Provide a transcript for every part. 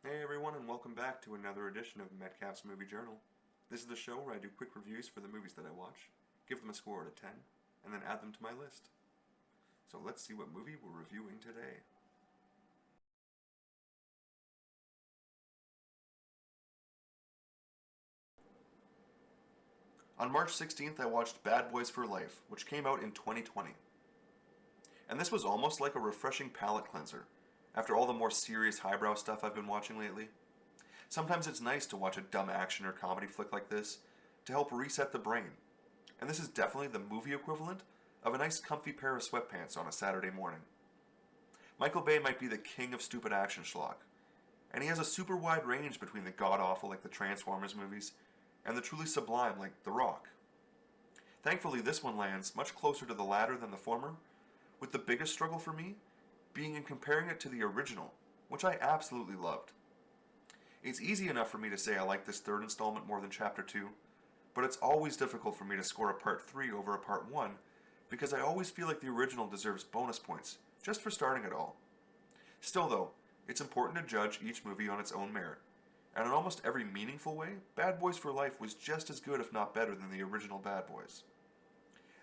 Hey everyone, and welcome back to another edition of Metcalf's Movie Journal. This is the show where I do quick reviews for the movies that I watch, give them a score out of 10, and then add them to my list. So let's see what movie we're reviewing today. On March 16th, I watched Bad Boys for Life, which came out in 2020. And this was almost like a refreshing palate cleanser, after all the more serious highbrow stuff I've been watching lately. Sometimes it's nice to watch a dumb action or comedy flick like this to help reset the brain. And this is definitely the movie equivalent of a nice comfy pair of sweatpants on a Saturday morning. Michael Bay might be the king of stupid action schlock, and he has a super wide range between the god-awful like the Transformers movies and the truly sublime like The Rock. Thankfully, this one lands much closer to the latter than the former, with the biggest struggle for me being in comparing it to the original, which I absolutely loved. It's easy enough for me to say I like this third installment more than Chapter 2, but it's always difficult for me to score a Part 3 over a Part 1 because I always feel like the original deserves bonus points, just for starting it all. Still though, it's important to judge each movie on its own merit, and in almost every meaningful way, Bad Boys for Life was just as good if not better than the original Bad Boys.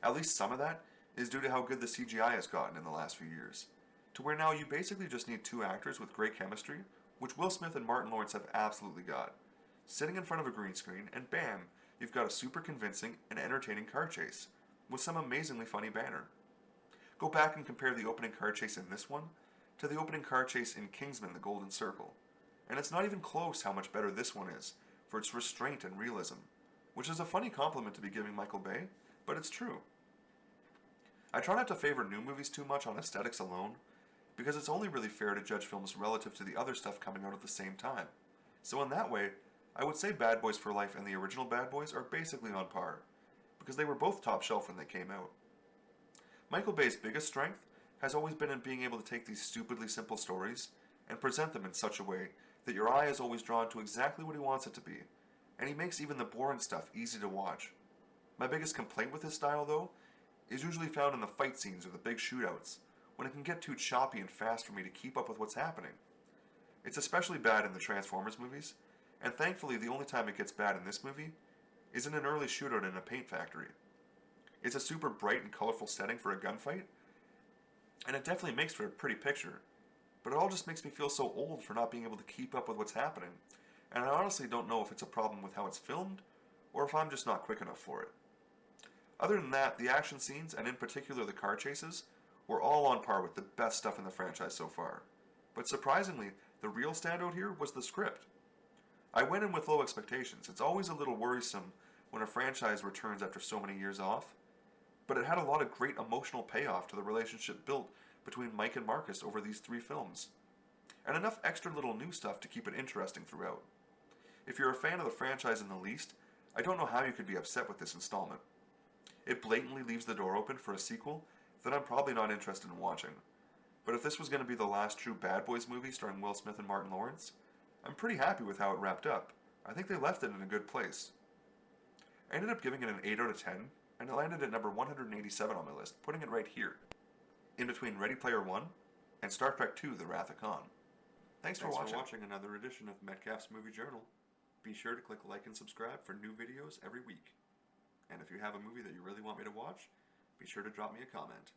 At least some of that is due to how good the CGI has gotten in the last few years, to where now you basically just need two actors with great chemistry, which Will Smith and Martin Lawrence have absolutely got, sitting in front of a green screen, and bam, you've got a super convincing and entertaining car chase, with some amazingly funny banter. Go back and compare the opening car chase in this one to the opening car chase in Kingsman: The Golden Circle, and it's not even close how much better this one is for its restraint and realism, which is a funny compliment to be giving Michael Bay, but it's true. I try not to favor new movies too much on aesthetics alone, because it's only really fair to judge films relative to the other stuff coming out at the same time. So in that way, I would say Bad Boys for Life and the original Bad Boys are basically on par, because they were both top shelf when they came out. Michael Bay's biggest strength has always been in being able to take these stupidly simple stories and present them in such a way that your eye is always drawn to exactly what he wants it to be, and he makes even the boring stuff easy to watch. My biggest complaint with his style, though, is usually found in the fight scenes or the big shootouts, when it can get too choppy and fast for me to keep up with what's happening. It's especially bad in the Transformers movies, and thankfully the only time it gets bad in this movie is in an early shootout in a paint factory. It's a super bright and colorful setting for a gunfight, and it definitely makes for a pretty picture, but it all just makes me feel so old for not being able to keep up with what's happening, and I honestly don't know if it's a problem with how it's filmed, or if I'm just not quick enough for it. Other than that, the action scenes, and in particular the car chases, were all on par with the best stuff in the franchise so far. But surprisingly, the real standout here was the script. I went in with low expectations. It's always a little worrisome when a franchise returns after so many years off, but it had a lot of great emotional payoff to the relationship built between Mike and Marcus over these three films, and enough extra little new stuff to keep it interesting throughout. If you're a fan of the franchise in the least, I don't know how you could be upset with this installment. It blatantly leaves the door open for a sequel that I'm probably not interested in watching. But if this was going to be the last true Bad Boys movie starring Will Smith and Martin Lawrence, I'm pretty happy with how it wrapped up. I think they left it in a good place. I ended up giving it an 8 out of 10, and it landed at number 187 on my list, putting it right here, in between Ready Player One and Star Trek II: The Wrath of Khan. Thanks for watching another edition of Metcalf's Movie Journal. Be sure to click like and subscribe for new videos every week. And if you have a movie that you really want me to watch, be sure to drop me a comment.